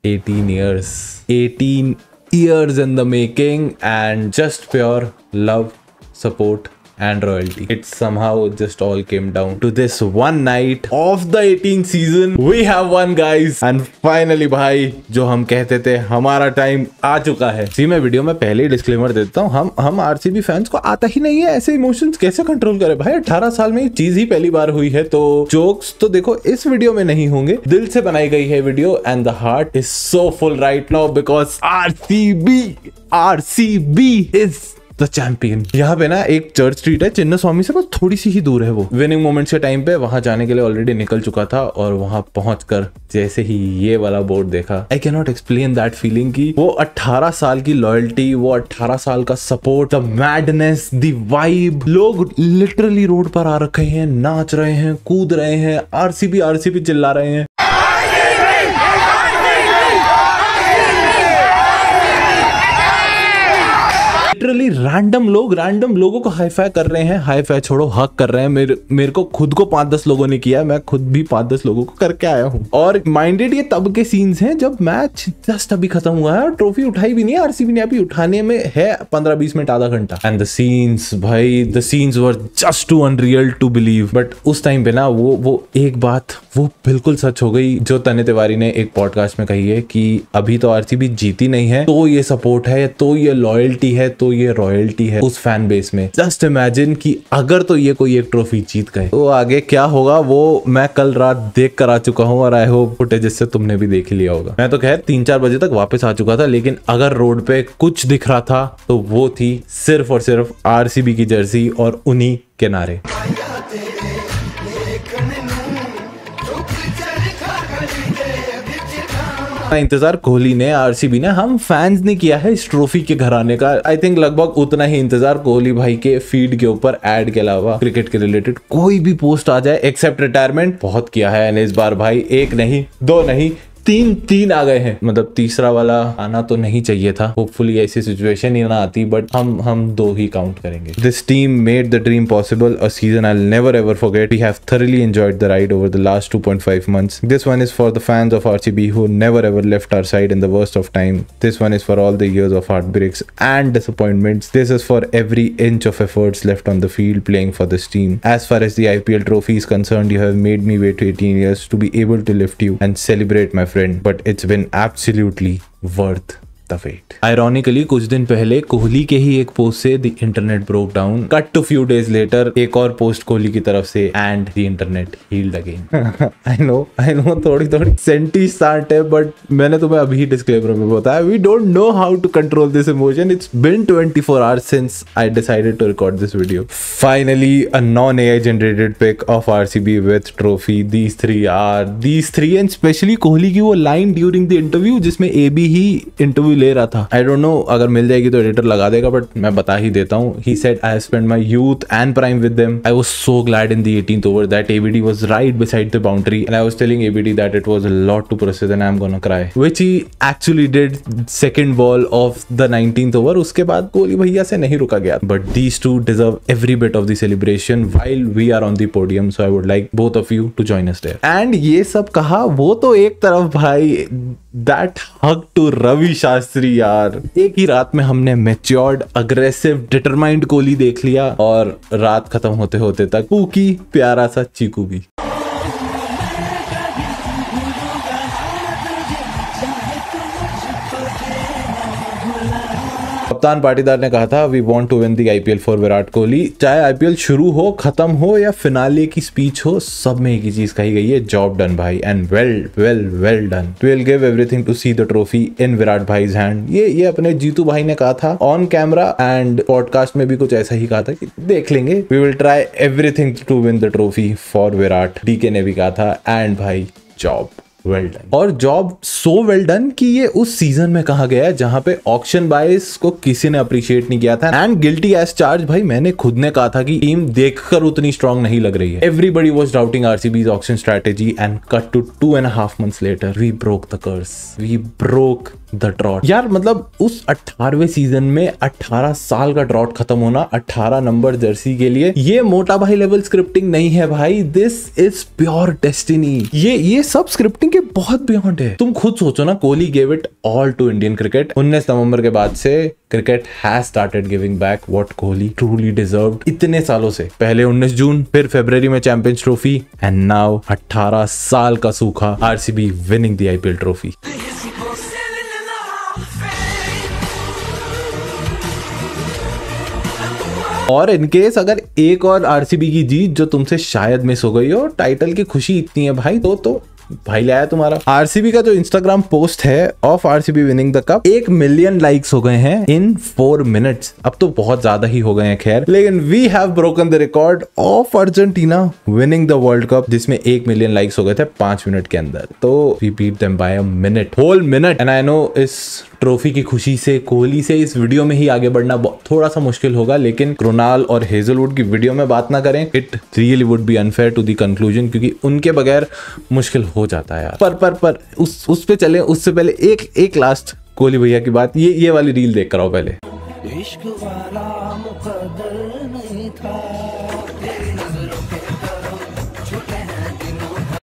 18 years. 18 years in the making and just pure love, support and royalty. It somehow just all came down to this one night of the 18th season. We have won guys and finally भाई जो हम कहते थे हमारा time आ चुका है। सी मैं video में पहले ही डिस्क्लेमर देता हूँ, हम आरसीबी फैंस को आता ही नहीं है ऐसे इमोशंस कैसे कंट्रोल करे भाई। 18 साल में ये चीज ही पहली बार हुई है, तो जोक्स तो देखो इस वीडियो में नहीं होंगे, दिल से बनाई गई है video and the heart is so full right now because RCB is the champion. यहाँ पे ना एक चर्च स्ट्रीट है चिन्ना स्वामी से, बस थोड़ी सी ही दूर है वो। विनिंग मोमेंट्स के टाइम पे वहां जाने के लिए ऑलरेडी निकल चुका था और वहां पहुंचकर जैसे ही ये वाला बोर्ड देखा, I can not explain that feeling की वो 18 साल की लॉयल्टी, वो 18 साल का support, the madness, the vibe. लोग लिटरली रोड पर आ रखे हैं, नाच रहे हैं, कूद रहे हैं, आरसीबी चिल्ला रहे हैं। लिटरली रैंडम लोगों को हाई फाई कर रहे हैं, हाई फाई छोड़ो हक कर रहे हैं। मेरे को खुद को 5-10 लोगों ने किया, मैं खुद भी 5-10 लोगों को करके आया हूँ। और माइंडेड ये तब के सीन्स हैं जब मैच जस्ट अभी खत्म हुआ है और ट्रॉफी उठाई भी नहीं है आरसीबी ने, अभी उठाने में है 15-20 मिनट, आधा घंटा। एंड द सीन्स भाई, the scenes were just too unreal to believe. But उस टाइम पे ना वो एक बात वो बिल्कुल सच हो गई जो तने तिवारी ने एक पॉडकास्ट में कही है कि अभी तो आरसीबी जीती नहीं है, तो ये सपोर्ट है, तो ये लॉयल्टी है, तो ये रॉयल्टी है उस फैन बेस में। जस्ट इमेजिन कि अगर तो ये कोई एक ट्रॉफी जीत गए तो आगे क्या होगा, वो मैं कल रात देख कर आ चुका हूँ और आई होप फुटेज से तुमने भी देख लिया होगा। मैं तो खैर 3-4 बजे तक वापस आ चुका था, लेकिन अगर रोड पे कुछ दिख रहा था तो वो थी सिर्फ और सिर्फ आरसीबी की जर्सी और उन्हीं के नारे। इंतजार कोहली ने, आरसीबी ने, हम फैंस ने किया है इस ट्रॉफी के घर आने का। आई थिंक लगभग उतना ही इंतजार कोहली भाई के फीड के ऊपर ऐड के अलावा क्रिकेट के रिलेटेड कोई भी पोस्ट आ जाए एक्सेप्ट रिटायरमेंट बहुत किया है। इस बार भाई 1 नहीं 2 नहीं 3 आ गए हैं, मतलब तीसरा वाला आना तो नहीं चाहिए था। होपफुली ऐसी सिचुएशन ही ना आती, बट हम 2 ही काउंट करेंगे। This team made the dream possible, a season I will never ever forget. We have thoroughly enjoyed the ride over the last 2.5 months. This one is for the fans of RCB who never ever left our side in the worst of time. This one is for all the years of heartbreaks and disappointments. This is for every inch of efforts left on the field playing for this team. As far as the IPL trophy is concerned, you have made me wait 18 years to be able to lift you and celebrate, my friend. But it's been absolutely worth the wait. Ironically, कुछ दिन पहले कोहली के ही एक post से the internet broke down. Cut to few days later, एक और post Kohli की तरफ से and the internet healed again. I know थोड़ी सेंटी स्टार्ट है, बट मैंने तुम्हें अभी डिस्क्लेमर में बताया we don't know how to control this emotion. It's been 24 hours since I decided to record this video. Finally, a non-AI generated pic of RCB with trophy. These three and especially Kohli की वो line during the interview जिसमें AB ही interview ले रहा था। I don't know, अगर मिल जाएगी तो editor लगा देगा, बट मैं बता ही देता हूँ। He said I have spent my youth and prime with them. I was so glad in the 18th over that ABD was right beside the boundary and I was telling ABD that it was a lot to process and I'm gonna cry, which he actually did. Second ball of the 19th over, उसके बाद कोहली भैया से नहीं रुका गया। But these two deserve every bit of the celebration while we are on the podium, so I would like both of you to join us there. And ये सब कहा वो तो एक तरफ भाई, that hug to Ravi Shastri यार, एक ही रात में हमने मैच्योर्ड, अग्रेसिव, डिटरमाइंड कोहली देख लिया और रात खत्म होते होते तक पूकी प्यारा सा चीकू भी। कप्तान पाटीदार ने कहा था we want to win the IPL for Virat Kohli. चाहे आईपीएल शुरू हो, खत्म हो या फिनाले की स्पीच हो, सब में एक ही चीज कही गई है, जॉब डन भाई and well done. We will give everything to see the trophy in Virat भाईज हैंड। ये अपने जीतू भाई ने कहा था ऑन कैमरा एंड पॉडकास्ट में भी कुछ ऐसा ही कहा था कि देख लेंगे, we will try everything to win the trophy for Virat. DK ने भी कहा था एंड भाई जॉब वेल डन। और जॉब सो वेल डन कि ये उस सीजन में कहा गया है जहां पे ऑक्शन बायर्स को किसी ने अप्रिशिएट नहीं किया था एंड गिल्टी एज चार्ज। भाई मैंने खुद ने कहा था कि टीम देखकर उतनी स्ट्रांग नहीं लग रही है। Everybody was doubting RCB's auction strategy and cut to 2.5 months later we broke the curse, we broke the drought. यार मतलब उस 18वें सीजन में 18 साल का ड्रॉट खत्म होना 18 नंबर जर्सी के लिए, ये मोटा भाई लेवल स्क्रिप्टिंग नहीं है भाई, दिस इज प्योर डेस्टिनी। ये सब स्क्रिप्टिंग के बहुत बियॉन्ड है। तुम खुद सोचो ना, Kohli gave it all to Indian cricket. 19 नवंबर के बाद से cricket has started giving back what Kohli truly deserved इतने सालों से। पहले 19 जून, फिर फरवरी में चैंपियंस ट्रॉफी, एंड नाउ 18 साल का सूखा, RCB winning the IPL trophy. और इनकेस अगर एक और आरसीबी की जीत जो तुमसे शायद मिस हो गई हो, टाइटल की खुशी इतनी है भाई, तो भाई लाया तुम्हारा। आरसीबी का जो इंस्टाग्राम पोस्ट है of RCB winning the cup, 1 million likes हो गए हैं इन 4 मिनट्स। अब तो बहुत ज्यादा ही हो गए हैं खैर, लेकिन we have broken the record of Argentina winning the World Cup, जिसमें 1 मिलियन लाइक्स हो गए थे 5 मिनट के अंदर। तो we beat them by a minute, whole minute. And I know इस ट्रॉफी की खुशी से, कोहली से इस वीडियो में ही आगे बढ़ना थोड़ा सा मुश्किल होगा, लेकिन कृणाल और हेजलवुड की वीडियो में बात ना करें, it really would be unfair to the conclusion, क्योंकि उनके बगैर मुश्किल हो जाता है यार। पर उस पे चले, उससे पहले एक लास्ट कोहली भैया की बात, ये वाली रील देख कर आओ पहले। इश्क वाला मुकद्दर नहीं था,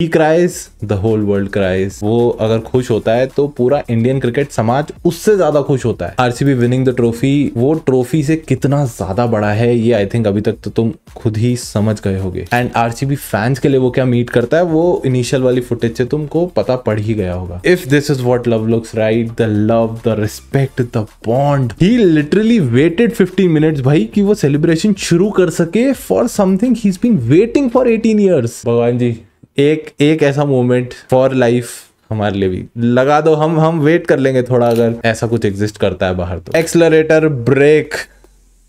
He cries, the whole world cries। वो अगर खुश होता है तो पूरा इंडियन क्रिकेट समाज उससे ज्यादा खुश होता है। आरसीबी विनिंग द ट्रॉफी वो ट्रॉफी से कितना ज्यादा बड़ा है, ये आई थिंक अभी तक तो तुम खुद ही समझ गए होगे। एंड आरसीबी फैंस के लिए वो क्या मीट करता है, वो इनिशियल वाली फुटेज से तुमको पता पड़ ही गया होगा। If this is what love looks right, the love, the respect, the bond. He literally waited 15 minutes भाई कि वो सेलिब्रेशन शुरू कर सके for something he is been waiting for 18 years. भगवान जी एक ऐसा मोमेंट फॉर लाइफ हमारे लिए भी लगा दो, हम वेट कर लेंगे थोड़ा, अगर ऐसा कुछ एग्जिस्ट करता है बाहर तो। Accelerator, brake,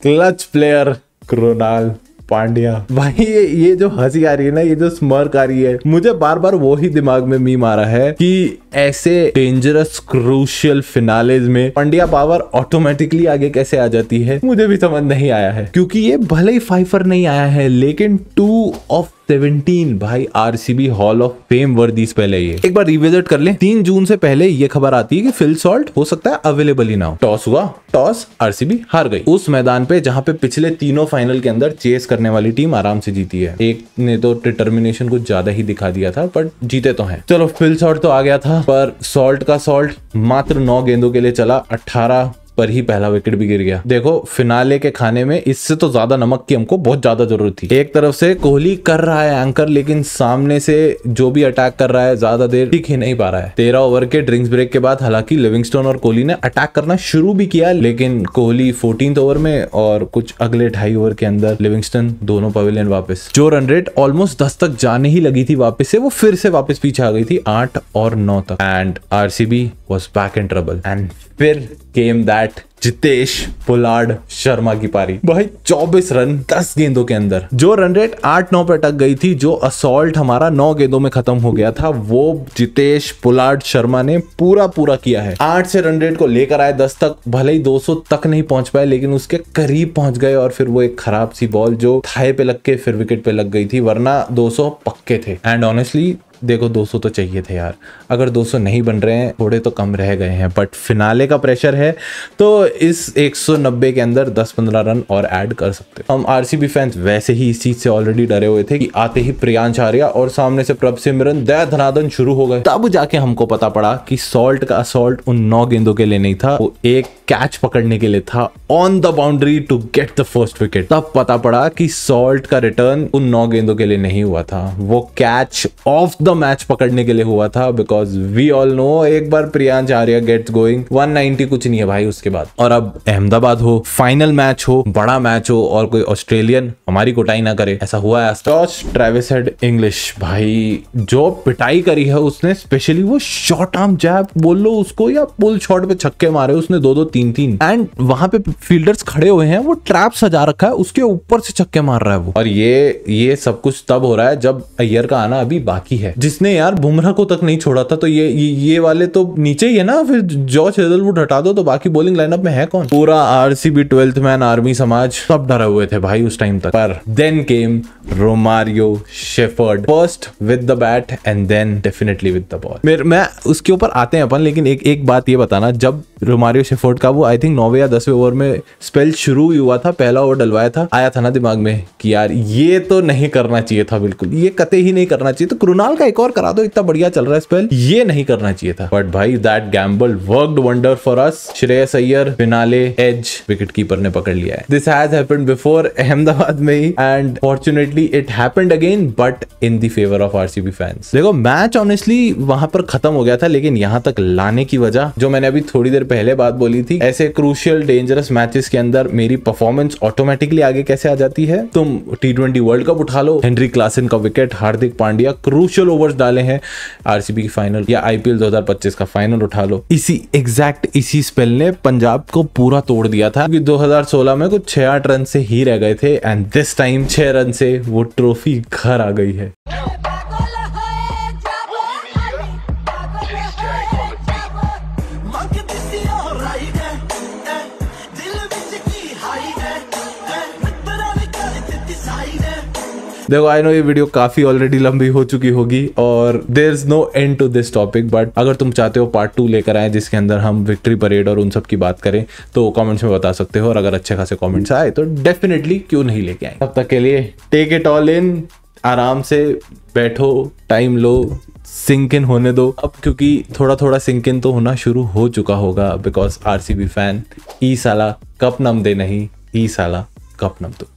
clutch player Krunal Pandya. भाई ये जो हंसी आ रही है ना, ये जो स्मर्क आ रही है, मुझे बार बार वो ही दिमाग में मीम आ रहा है कि ऐसे डेंजरस क्रूशियल फिनालेज में पांड्या पावर ऑटोमेटिकली आगे कैसे आ जाती है, मुझे भी समझ नहीं आया है। क्योंकि ये भले ही फाइफर नहीं आया है, लेकिन 2 of 17 भाई आरसीबी हॉल ऑफ फेम वर्दीज पहले। ये एक बार रिविजिट कर लें, 3 जून से पहले ये खबर आती है कि फिल सॉल्ट हो सकता है अवेलेबल ही ना हो। टॉस हुआ, टॉस आरसीबी हार गई उस मैदान पे जहां पे पिछले तीनों फाइनल के अंदर चेस करने वाली टीम आराम से जीती है। एक ने तो डिटर्मिनेशन कुछ ज्यादा ही दिखा दिया था, बट जीते तो हैं। चलो फिल सॉल्ट तो आ गया था, पर सॉल्ट का सॉल्ट मात्र 9 गेंदों के लिए चला, 18 पर ही पहला विकेट भी गिर गया। देखो फिनाले के खाने में इससे तो ज्यादा नमक की हमको बहुत ज्यादा जरूरत थी। एक तरफ से कोहली कर रहा है एंकर, लेकिन सामने से जो भी अटैक कर रहा है ज्यादा देर टिक ही नहीं पा रहा है। 13 ओवर के ड्रिंक्स ब्रेक के बाद हालांकि लिविंगस्टोन और कोहली ने अटैक करना शुरू भी किया, लेकिन कोहली 14th ओवर में और कुछ अगले 2.5 ओवर के अंदर लिविंगस्टन दोनों पवेलियन वापस। जो रन रेट ऑलमोस्ट 10 तक जाने ही लगी थी वापस से, वो फिर से वापस पीछे आ गई थी 8 और 9 तक। And RCB was back in trouble. And फिर केम दैट जितेश पुलार्ड शर्मा की पारी। भाई 24 रन 10 गेंदों के अंदर। जो रन रेट 8-9 पे अटक गई थी, जो असॉल्ट हमारा 9 गेंदों में खत्म हो गया था, वो जितेश पुलार्ड शर्मा ने पूरा किया है। 8 से रन रेट को लेकर आए 10 तक, भले ही 200 तक नहीं पहुंच पाए, लेकिन उसके करीब पहुंच गए। और फिर वो एक खराब सी बॉल जो थाए पे लग के फिर विकेट पे लग गई थी, वरना 200 पक्के थे। एंड ऑनेस्टली देखो 200 तो चाहिए थे यार, अगर 200 नहीं बन रहे हैं, थोड़े तो कम रह गए हैं, बट फिनाले का प्रेशर है तो इस 190 के अंदर 10-15 रन और ऐड कर सकते। हम आरसीबी फैंस वैसे ही इस चीज से ऑलरेडी डरे हुए थे कि आते ही प्रियांश आर्या और सामने से प्रभ सिमरन दया धनादन शुरू हो गए। तब जाके हमको पता पड़ा कि सॉल्ट का असॉल्ट उन 9 गेंदों के लिए नहीं था, वो एक कैच पकड़ने के लिए था on the boundary to get the first wicket. तब पता पड़ा कि सॉल्ट का रिटर्न उन 9 गेंदों के लिए नहीं हुआ था, वो कैच ऑफ द मैच पकड़ने के लिए हुआ था। बिकॉज वी ऑल नो एक बार प्रियांश आर्या गेट्स गोइंग, 190 कुछ नहीं है भाई उसके बाद। और अब अहमदाबाद हो, फाइनल मैच हो, बड़ा मैच हो और कोई ऑस्ट्रेलियन हमारी कुटाई ना करे, ऐसा हुआ है। टॉस ट्रेविस हेड इंग्लिश, भाई जो पिटाई करी है उसने, स्पेशली वो शॉर्ट आर्म जैब बोल लो उसको या पुल शॉट पे छक्के मारे उसने, 2-2 3-3 एंड वहां पे फील्डर्स खड़े हुए हैं, वो ट्रैप सजा रखा है, उसके ऊपर से छक्के मार रहा है वो। और ये सब कुछ तब हो रहा है जब अय्यर का आना अभी बाकी है, जिसने यार बुमराह को तक नहीं छोड़ा था। तो ये वाले तो नीचे ही है ना, फिर जॉर्ज हेजलवुड हटा दो तो बाकी बॉलिंग लाइनअप में है कौन? पूरा आरसीबी 12th मैन आर्मी समाज सब डरे हुए थे भाई उस टाइम तक। पर then came Romario Shepherd, first with the bat and then definitely with the ball. मैं उसके ऊपर आते हैं अपन, लेकिन एक बात ये बताना, जब रोमारियो शेफर्ड का वो आई थिंक 9वें या 10वें ओवर में स्पेल शुरू हुआ था, पहला ओवर डलवाया था, आया था ना दिमाग में कि यार ये तो नहीं करना चाहिए था, बिल्कुल ये कतई ही नहीं करना चाहिए। तो कृणाल का एक और करा दो, इतना बढ़िया चल रहा है स्पेल, ये नहीं करना चाहिए था। बट भाई that gamble worked wonder for us. Shreyas Iyer finale as wicket keeper ने पकड़ लिया है। This has happened before Ahmedabad में ही and fortunately it happened again, but in the favour of RCB fans. देखो मैच ऑनेस्टली वहां पर खत्म हो गया था, लेकिन यहां तक लाने की वजह जो मैंने अभी थोड़ी देर पहले बात बोली थी, ऐसे क्रूशियल डेंजरस मैचेस के अंदर मेरी परफॉर्मेंस ऑटोमेटिकली आगे कैसे आ जाती है। तुम T20 वर्ल्ड कप उठा लो, हेनरी क्लासन का wicket, Hardik Pandya crucial overs डाले हैं, आरसीबी की फाइनल, या आईपीएल 2025 का फाइनल उठा लो। इसी स्पेल ने पंजाब को पूरा तोड़ दिया था, क्योंकि 2016 में कुछ 6-8 रन से ही रह गए थे एंड दिस टाइम 6 रन से वो ट्रॉफी घर आ गई है। देखो आई नो ये वीडियो काफी ऑलरेडी लंबी हो चुकी होगी और there is no end to this topic, but अगर तुम चाहते हो पार्ट 2 लेकर आए जिसके अंदर हम विक्ट्री परेड और उन सब की बात करें तो कमेंट्स में बता सकते हो, और अगर अच्छे खासे कमेंट्स आए तो डेफिनेटली क्यों नहीं लेके आए। तब तक के लिए टेक इट ऑल इन, आराम से बैठो, टाइम लो, सिंक इन होने दो अब, क्योंकि थोड़ा थोड़ा सिंक इन तो होना शुरू हो चुका होगा, बिकॉज आरसीबी फैन ई साला कप नम दे नहीं, ई साला कप नम दो।